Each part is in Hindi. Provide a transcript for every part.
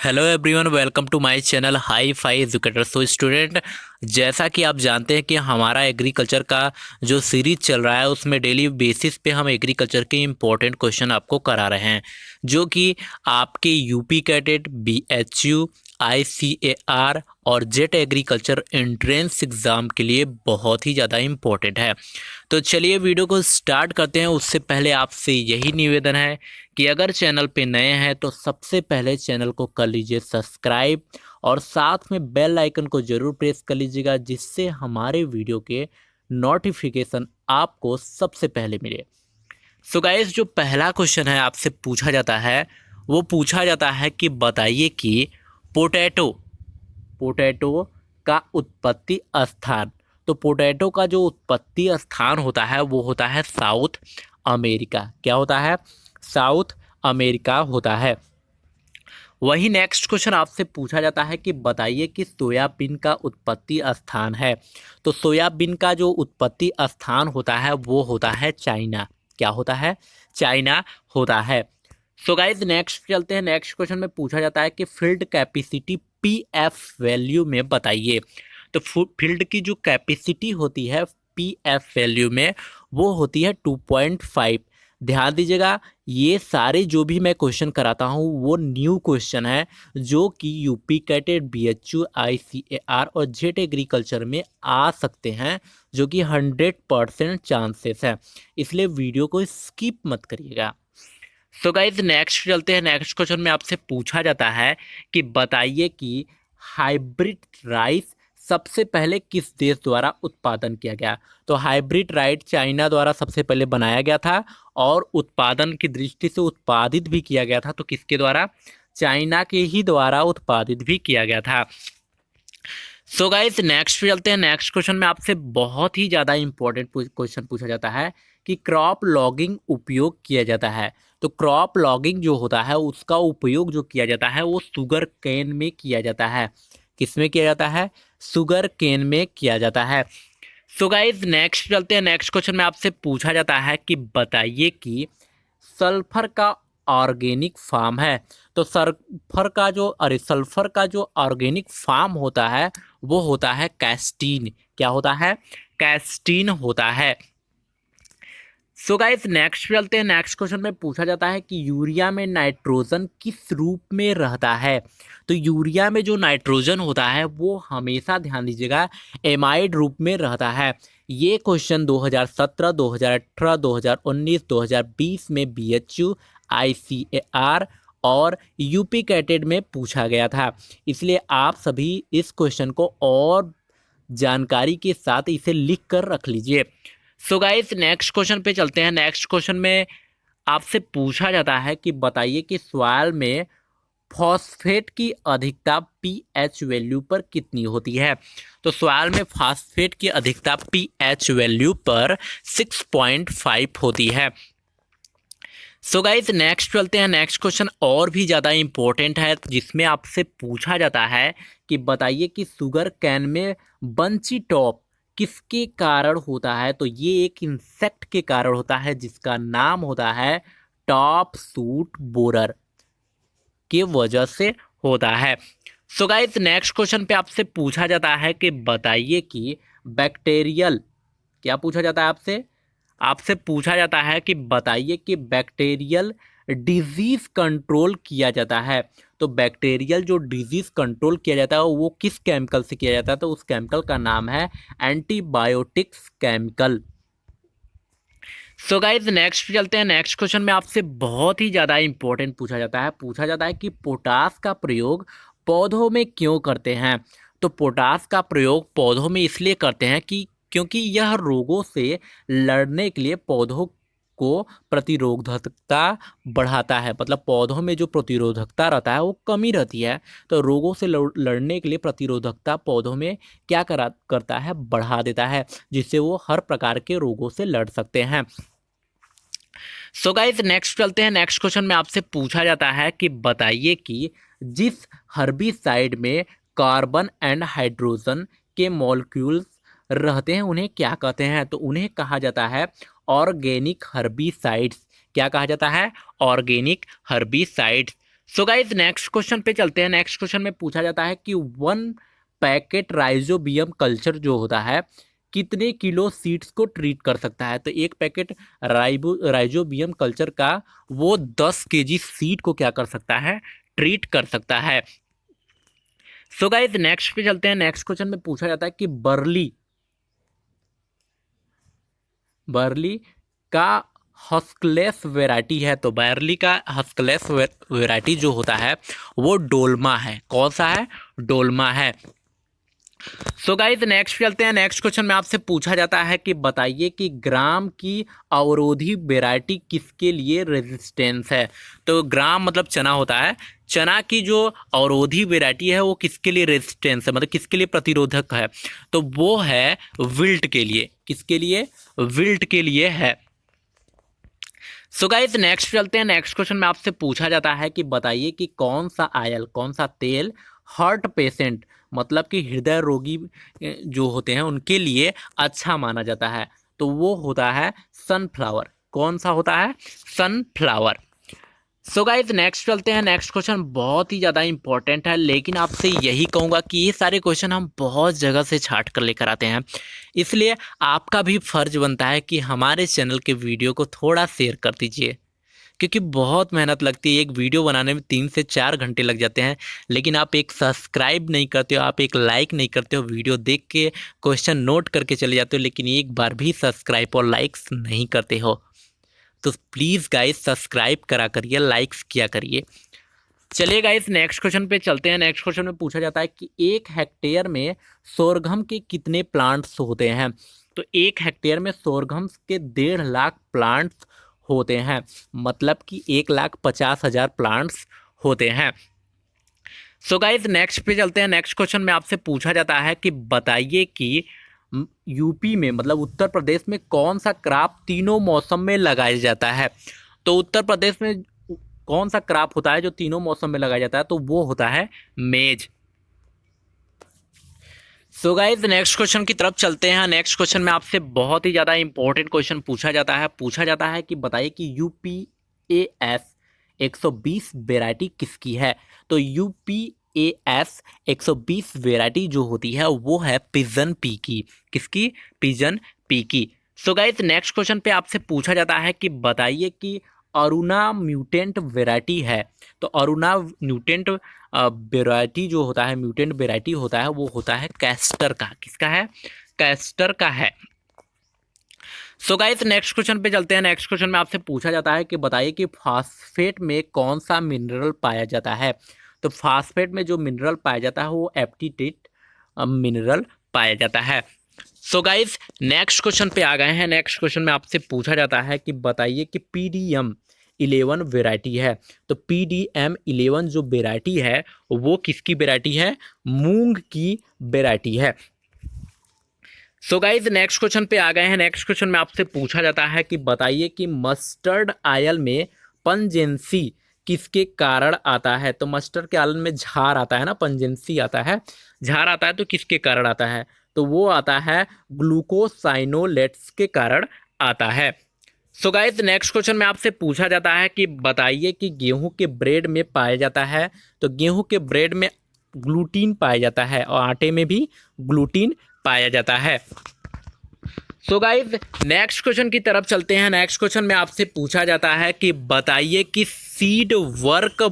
Hello everyone, welcome to my channel hi fi educator. So student, जैसा कि आप जानते हैं कि हमारा एग्रीकल्चर का जो सीरीज चल रहा है उसमें डेली बेसिस पे हम एग्रीकल्चर के इम्पोर्टेंट क्वेश्चन आपको करा रहे हैं, जो कि आपके यूपी कैडेट, बीएचयू, आईसीएआर और जेट एग्रीकल्चर एंट्रेंस एग्ज़ाम के लिए बहुत ही ज़्यादा इम्पोर्टेंट है। तो चलिए वीडियो को स्टार्ट करते हैं। उससे पहले आपसे यही निवेदन है कि अगर चैनल पे नए हैं तो सबसे पहले चैनल को कर लीजिए सब्सक्राइब और साथ में बेल आइकन को ज़रूर प्रेस कर लीजिएगा, जिससे हमारे वीडियो के नोटिफिकेशन आपको सबसे पहले मिले। सो गाइस, जो पहला क्वेश्चन है आपसे पूछा जाता है, वो पूछा जाता है कि बताइए कि पोटैटो पोटैटो का उत्पत्ति स्थान। तो पोटैटो का जो उत्पत्ति स्थान होता है वो होता है साउथ अमेरिका। क्या होता है? साउथ अमेरिका होता है। वही नेक्स्ट क्वेश्चन आपसे पूछा जाता है कि बताइए कि सोयाबीन का उत्पत्ति स्थान है। तो सोयाबीन का जो उत्पत्ति स्थान होता है वो होता है चाइना। क्या होता है? चाइना होता है। सो गाइज, नेक्स्ट चलते हैं। नेक्स्ट क्वेश्चन में पूछा जाता है कि फील्ड कैपेसिटी पीएफ वैल्यू में बताइए। तो फील्ड की जो कैपेसिटी होती है पीएफ वैल्यू में, वो होती है 2.5। ध्यान दीजिएगा, ये सारे जो भी मैं क्वेश्चन कराता हूँ वो न्यू क्वेश्चन है, जो कि यूपी कैटेट, बीएचयू, आईसीएआर और जेट एग्रीकल्चर में आ सकते हैं, जो कि 100% चांसेस है। इसलिए वीडियो को स्किप मत करिएगा। सो गाइज, नेक्स्ट चलते हैं। नेक्स्ट क्वेश्चन में आपसे पूछा जाता है कि बताइए कि हाइब्रिड राइस सबसे पहले किस देश द्वारा उत्पादन किया गया। तो हाइब्रिड राइस चाइना द्वारा सबसे पहले बनाया गया था और उत्पादन की दृष्टि से उत्पादित भी किया गया था। तो किसके द्वारा? चाइना के ही द्वारा उत्पादित भी किया गया था। सो गाइस, नेक्स्ट चलते हैं। नेक्स्ट क्वेश्चन में आपसे बहुत ही ज़्यादा इंपॉर्टेंट क्वेश्चन पूछा जाता है कि क्रॉप लॉगिंग उपयोग किया जाता है। तो क्रॉप लॉगिंग जो होता है उसका उपयोग जो किया जाता है वो शुगर केन में किया जाता है। किस में किया जाता है? शुगर केन में किया जाता है। सो गाइस, नेक्स्ट चलते हैं। नेक्स्ट क्वेश्चन में आपसे पूछा जाता है कि बताइए कि सल्फर का ऑर्गेनिक फार्म है। तो सल्फर का जो ऑर्गेनिक फार्म होता है वो होता है कैस्टीन। क्या होता है? कैस्टीन होता है। सो गाइस, नेक्स्ट चलते हैं। नेक्स्ट क्वेश्चन में पूछा जाता है कि यूरिया में नाइट्रोजन किस रूप में रहता है। तो यूरिया में जो नाइट्रोजन होता है वो हमेशा, ध्यान दीजिएगा, एमाइड रूप में रहता है। ये क्वेश्चन 2017, 2018, 2019, 2020 में बीएचयू, आईसीएआर और यूपी कैटेड में पूछा गया था। इसलिए आप सभी इस क्वेश्चन को और जानकारी के साथ इसे लिख कर रख लीजिए। सो गाइस, नेक्स्ट क्वेश्चन पे चलते हैं। नेक्स्ट क्वेश्चन में आपसे पूछा जाता है कि बताइए कि सॉइल में फॉस्फेट की अधिकता पीएच वैल्यू पर कितनी होती है। तो सॉइल में फॉस्फेट की अधिकता पीएच वैल्यू पर 6.5 होती है। सो गाइस, नेक्स्ट चलते हैं। नेक्स्ट क्वेश्चन और भी ज़्यादा इंपॉर्टेंट है, जिसमें आपसे पूछा जाता है कि बताइए कि शुगर कैन में बंची टॉप किसके कारण होता है। तो ये एक इंसेक्ट के कारण होता है जिसका नाम होता है टॉप सूट बोरर की वजह से होता है। सो गाइस, नेक्स्ट क्वेश्चन पे आपसे पूछा जाता है कि बताइए कि बैक्टीरियल, क्या पूछा जाता है आपसे? आपसे पूछा जाता है कि बताइए कि बैक्टीरियल डिजीज कंट्रोल किया जाता है। तो बैक्टीरियल जो डिजीज कंट्रोल किया जाता है वो किस केमिकल से किया जाता है? तो उस केमिकल का नाम है antibiotics chemical. So guys, next चलते हैं। नेक्स्ट क्वेश्चन में आपसे बहुत ही ज़्यादा इंपॉर्टेंट पूछा जाता है कि पोटास का प्रयोग पौधों में क्यों करते हैं। तो पोटास का प्रयोग पौधों में इसलिए करते हैं कि क्योंकि यह रोगों से लड़ने के लिए पौधों को प्रतिरोधकता बढ़ाता है। मतलब पौधों में जो प्रतिरोधकता रहता है वो कमी रहती है, तो रोगों से लड़ने के लिए प्रतिरोधकता पौधों में क्या करता है? बढ़ा देता है, जिससे वो हर प्रकार के रोगों से लड़ सकते हैं। सो गाइस, नेक्स्ट चलते हैं। नेक्स्ट क्वेश्चन में आपसे पूछा जाता है कि बताइए कि जिस हर्बिसाइड में कार्बन एंड हाइड्रोजन के मॉलिक्यूल्स रहते हैं उन्हें क्या कहते हैं। तो उन्हें कहा जाता है ऑर्गेनिक हर्बिसाइड्स। क्या कहा जाता है? Organic herbicides. So guys next question पे चलते हैं। नेक्स्ट क्वेश्चन में पूछा जाता है कि 1 पैकेट राइजोबियम कल्चर जो होता है कितने किलो सीड्स को ट्रीट कर सकता है। तो 1 पैकेट राइजोबियम कल्चर का वो 10 kg सीड को क्या कर सकता है, ट्रीट कर सकता है। सो गाइस नेक्स्ट पे चलते हैं। नेक्स्ट क्वेश्चन में पूछा जाता है कि बर्ली का हस्कलेस वैरायटी है। तो बर्ली का हस्कलेस वैरायटी जो होता है वो डोल्मा है। कौन सा है, डोल्मा है। सो गाइस नेक्स्ट चलते हैं। नेक्स्ट क्वेश्चन में आपसे पूछा जाता है कि बताइए कि ग्राम की अवरोधी वैरायटी किसके लिए रेजिस्टेंस है। तो ग्राम मतलब चना होता है, चना की जो अवरोधी वैरायटी है वो किसके लिए रेजिस्टेंस है, मतलब किसके लिए प्रतिरोधक है। तो वो है विल्ट के लिए। किसके लिए, विल्ट के लिए है। सो गाइस नेक्स्ट चलते हैं। नेक्स्ट क्वेश्चन में आपसे पूछा जाता है कि बताइए कि कौन सा आयल, कौन सा तेल हार्ट पेशेंट मतलब कि हृदय रोगी जो होते हैं उनके लिए अच्छा माना जाता है। तो वो होता है सनफ्लावर। कौन सा होता है, सनफ्लावर। सो गाइस नेक्स्ट चलते हैं। नेक्स्ट क्वेश्चन बहुत ही ज़्यादा इंपॉर्टेंट है, लेकिन आपसे यही कहूँगा कि ये सारे क्वेश्चन हम बहुत जगह से छाट कर लेकर आते हैं, इसलिए आपका भी फर्ज बनता है कि हमारे चैनल के वीडियो को थोड़ा शेयर कर दीजिए, क्योंकि बहुत मेहनत लगती है। एक वीडियो बनाने में 3 से 4 घंटे लग जाते हैं, लेकिन आप एक सब्सक्राइब नहीं करते हो, आप एक लाइक नहीं करते हो, वीडियो देख के क्वेश्चन नोट करके चले जाते हो, लेकिन एक बार भी सब्सक्राइब और लाइक्स नहीं करते हो। तो प्लीज़ गाइस सब्सक्राइब करा करिए, लाइक्स किया करिए। चलिए गाइस नेक्स्ट क्वेश्चन पे चलते हैं। नेक्स्ट क्वेश्चन में पूछा जाता है कि 1 हेक्टेयर में सोरघम के कितने प्लांट्स होते हैं। तो 1 हेक्टेयर में सोरघम के 1.5 लाख प्लांट्स होते हैं, मतलब कि 1,50,000 प्लांट्स होते हैं। सो गाइस नेक्स्ट पे चलते हैं। नेक्स्ट क्वेश्चन में आपसे पूछा जाता है कि बताइए कि यूपी में मतलब उत्तर प्रदेश में कौन सा क्रॉप तीनों मौसम में लगाया जाता है। तो उत्तर प्रदेश में कौन सा क्रॉप होता है जो तीनों मौसम में लगाया जाता है, तो वो होता है मेज। सो गाइस नेक्स्ट क्वेश्चन की तरफ चलते हैं। नेक्स्ट क्वेश्चन में आपसे बहुत ही ज़्यादा इंपॉर्टेंट क्वेश्चन पूछा जाता है कि बताइए कि UPAS 120 वैरायटी किसकी है। तो UPAS 120 वैरायटी जो होती है वो है पिजन पी की। किसकी, पिजन पी की। सो गाइस नेक्स्ट क्वेश्चन पे आपसे पूछा जाता है कि बताइए कि अरुणा म्यूटेंट वैरायटी है। तो अरुणा म्यूटेंट वैरायटी जो होता है, म्यूटेंट वैरायटी होता है वो होता है कैस्टर का। किसका है, कैस्टर का है। सो गाइस नेक्स्ट क्वेश्चन पे चलते हैं। नेक्स्ट क्वेश्चन में आपसे पूछा जाता है कि बताइए कि फास्फेट में कौन सा मिनरल पाया जाता है। तो फास्फेट में जो मिनरल पाया जाता है वो एप्टीटेट मिनरल पाया जाता है। सो गाइस नेक्स्ट क्वेश्चन पे आ गए हैं। नेक्स्ट क्वेश्चन में आपसे पूछा जाता है कि बताइए कि PDM11 वैरायटी है। तो PDM11 जो वैरायटी है वो किसकी वैरायटी है, मूंग की वैरायटी है। सो गाइस नेक्स्ट क्वेश्चन पे आ गए हैं। नेक्स्ट क्वेश्चन में आपसे पूछा जाता है कि बताइए कि मस्टर्ड आयल में पंजेंसी किसके कारण आता है। तो मस्टर्ड के आयल में झार आता है ना, पंजेंसी आता है, झार आता है, तो किसके कारण आता है, तो वो आता है ग्लूकोसाइनोलेट्स के कारण आता है। सो गाइस नेक्स्ट क्वेश्चन में आपसे पूछा जाता है कि बताइए कि गेहूं के ब्रेड में पाया जाता है। तो गेहूं के ब्रेड में ग्लूटीन पाया जाता है और आटे में भी ग्लूटीन पाया जाता है। सो गाइस नेक्स्ट क्वेश्चन की तरफ चलते हैं। नेक्स्ट क्वेश्चन में आपसे पूछा जाता है कि बताइए कि सीड वर्क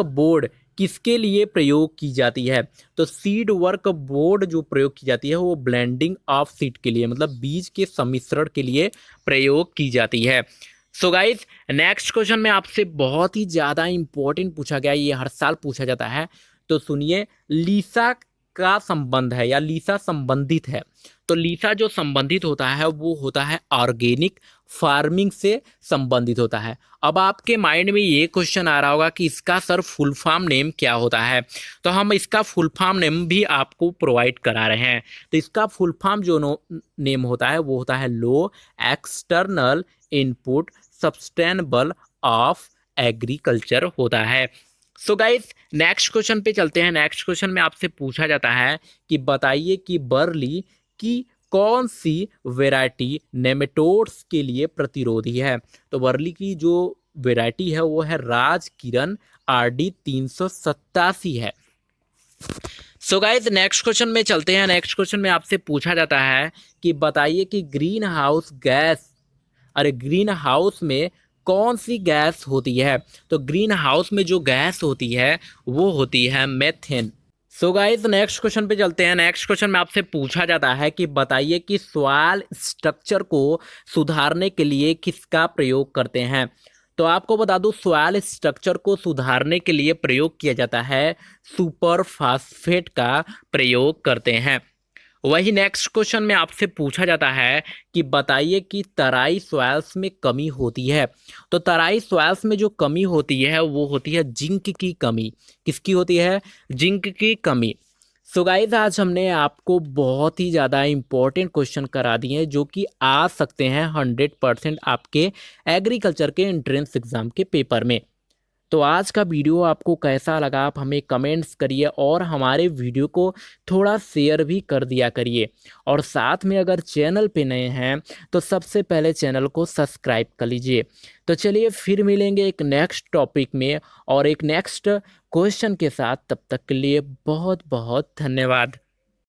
बोर्ड किसके लिए प्रयोग की जाती है। तो सीड वर्क बोर्ड जो प्रयोग की जाती है वो ब्लेंडिंग ऑफ सीड के लिए, मतलब बीज के सम्मिश्रण के लिए प्रयोग की जाती है। सो गाइस नेक्स्ट क्वेश्चन में आपसे बहुत ही ज़्यादा इंपॉर्टेंट पूछा गया, ये हर साल पूछा जाता है, तो सुनिए। लीसा का संबंध है या लीसा संबंधित है। तो लीसा जो संबंधित होता है वो होता है ऑर्गेनिक फार्मिंग से संबंधित होता है। अब आपके माइंड में ये क्वेश्चन आ रहा होगा कि इसका सर फुल फॉर्म नेम क्या होता है। तो हम इसका फुल फॉर्म नेम भी आपको प्रोवाइड करा रहे हैं। तो इसका फुल फॉर्म जो नेम होता है वो होता है low external input sustainable of agriculture होता है। सो गाइस नेक्स्ट क्वेश्चन पे चलते हैं। नेक्स्ट क्वेश्चन में आपसे पूछा जाता है कि बताइए कि बर्ली की कौन सी वैरायटी नेमेटोड्स के लिए प्रतिरोधी है। तो बर्ली की जो वेराइटी है वो है राजकिरण RD 387 है। सो गाइस नेक्स्ट क्वेश्चन में चलते हैं। नेक्स्ट क्वेश्चन में आपसे पूछा जाता है कि बताइए कि ग्रीन हाउस गैस, अरे ग्रीन हाउस में कौन सी गैस होती है। तो ग्रीन हाउस में जो गैस होती है वो होती है methane. So guys next question पे चलते हैं। नेक्स्ट क्वेश्चन में आपसे पूछा जाता है कि बताइए कि सॉइल स्ट्रक्चर को सुधारने के लिए किसका प्रयोग करते हैं। तो आपको बता दूं सॉइल स्ट्रक्चर को सुधारने के लिए प्रयोग किया जाता है सुपर फास्फेट का प्रयोग करते हैं। वही नेक्स्ट क्वेश्चन में आपसे पूछा जाता है कि बताइए कि तराई सॉइल्स में कमी होती है। तो तराई सॉइल्स में जो कमी होती है वो होती है जिंक की कमी। किसकी होती है? जिंक की कमी। सो गाइस आज हमने आपको बहुत ही ज़्यादा इंपॉर्टेंट क्वेश्चन करा दिए हैं जो कि आ सकते हैं 100% आपके एग्रीकल्चर के एंट्रेंस एग्जाम के पेपर में। तो आज का वीडियो आपको कैसा लगा आप हमें कमेंट्स करिए और हमारे वीडियो को थोड़ा शेयर भी कर दिया करिए। और साथ में अगर चैनल पे नए हैं तो सबसे पहले चैनल को सब्सक्राइब कर लीजिए। तो चलिए फिर मिलेंगे एक नेक्स्ट टॉपिक में और एक नेक्स्ट क्वेश्चन के साथ। तब तक के लिए बहुत बहुत धन्यवाद।